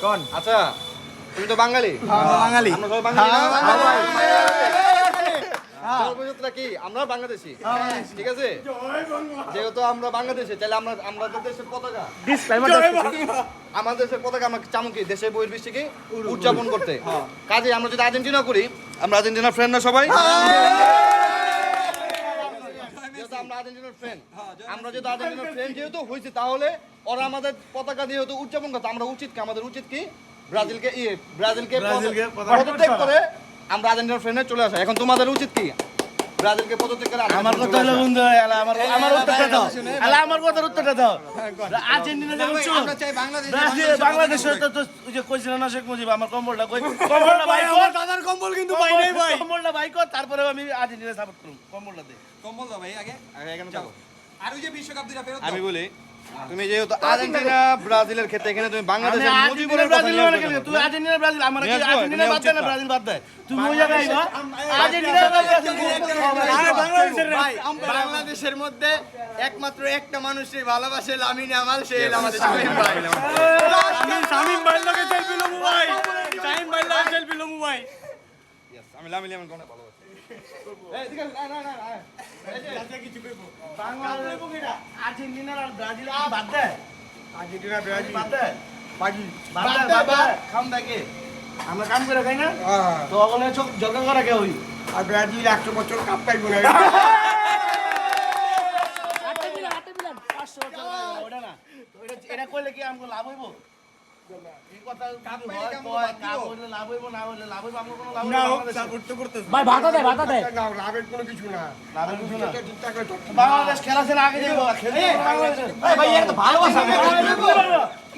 কোন আচ্ছা তুমি তো বাঙালি বাঙালি আমরা সবাই বাঙালি না সর্বজনতা কি আমরা বাংলাদেশী ঠিক আছে যেহেতু আমরা বাংলাদেশী তাহলে আমরা আমাদের দেশের পতাকা আমাদের দেশের পতাকা আমরা চামুকি দেশের বহির্বিশ্বে উদযাপন করতে কাজে আমরা যদি আর্জেন্টিনা করি আমরা আর্জেন্টিনার ফ্রেন্ড না সবাই যেহেতু আমরা আর্জেন্টিনার ফ্রেন্ড আমরা যেহেতু আর্জেন্টিনার ফ্রেন্ড যেহেতু হয়েছি তাহলে ওরা আমাদের পতাকা দিয়ে হয়তো উদযাপন করতে আমরা উচিত কি আমাদের উচিত কি ব্রাজিলকে পদত্যাগ করে আমরা আর্জেন্টিনার ফ্রেন্ডে চলে আসা এখন তোমাদের উচিত কি ব্রাজিলকে পদত্যাগ করে আমার কথা হলো বন্ধু আমার উত্তরটা দাও আমার কথার উত্তরটা দাও আর্জেন্টিনা যখন আমরা চাই বাংলাদেশ বাংলাদেশ তো যে কইছিল না শেখ মুজিব আমার কম্বলটা কই কম্বলটা ভাই আমার দাদার কম্বল কিন্তু পাই নাই ভাই কম্বলটা ভাই কর তারপরে আমি আর্জেন্টিনা সাপোর্ট করব কম্বলটা দে কম্বল দাও ভাই আগে এখানে থাকো আর ওই যে বিশ্বকাপ দিটা ফেরত আমি বলি তুমি যেহেতু আর্জেন্টিনা ব্রাজিলের ক্ষেত্রে এখানে তুমি বাংলাদেশের মুজিবের কথা ব্রাজিল মানে কেন তুই আর্জেন্টিনা ব্রাজিল আমার কি আর্জেন্টিনা বাদ দেয় না ব্রাজিল বাদ দেয় তুমি ওই জায়গায় আইবা আর্জেন্টিনা আরে বাংলাদেশের মধ্যে একমাত্র একটা মানুষই ভালোবাসে লামিন ইয়ামাল সে আমাদের শামিম ভাই শামিম ভাই লগে সেলফি লমু ভাই শামিম ভাই লগে সেলফি লমু ভাই Yes, আমি লামিলে আমি কোনে ভালোবাসি এই দিকে না এই যে কিছু কইবো বাংলাদেশ আর্জেন্টিনা আর ব্রাজিল বাদ দেয় আর্জেন্টিনা ব্রাজিল বাদ দেয় বাজি বাদ দেয় খাম দেখে আমরা কাম করে খাই না তো ওখানে চোখ জগা করা কে হই আর ব্রাজিল 100 বছর কাপ পাইবো না এটা কইলে কি আমগো লাভ হইব এই কথা কাপ যদি পাইলে হয়, কি আমগো কাপ বাদ দিব? হইলে লাভ হইব না হইলে লাভ হইব আমগো কোনো লাভ হইব না না হোক বাংলাদেশে। সাপোর্ট তো করতেছ ভাই ভাতা দে না লাভের কোনো কিছু না লাভের কিছু না। ঠিকঠাক করে বাংলাদেশ খেলা ছেড়ে আগে যাবো খেলতে বাংলাদেশে ভাই এর তো ভালোবাসা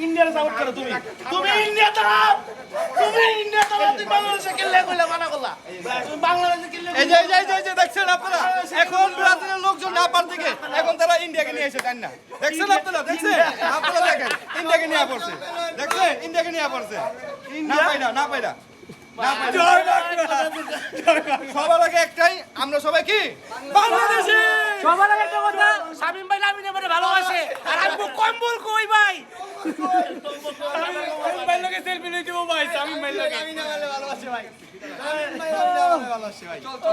ইন্ডিয়ার সাপোর্ট করো তুমি তুমি ইন্ডিয়া দাও তুমি বাংলাদেশে খেললে কইলা মানা করলা তুমি বাংলাদেশে খেললে এই যে দেখছেন আপনারা এখন ব্রাজিলের লোকজন না পার থেকে এখন তারা ইন্ডিয়াকে নিয়ে এসে জান না দেখছেন আপনারা দেখেন ইন্ডিয়াকে নিয়ে পড়ছে দেখছেন ইন্ডিয়াকে নিয়ে পড়ছে না পাইরা সবার আগে একটাই আমরা সবাই কি বাংলাদেশী সবার আগে একটা কথা শামিম ভাই লামিনে বলে ভালোবাসে আর আমি কম্বল কই ভাই শামিম ভাই লগে সেলফি লইতে ভাই শামিম ভাই লগে আমি না ভালোবাসে ভাই শামিম ভাই ভালোবাসে ভাই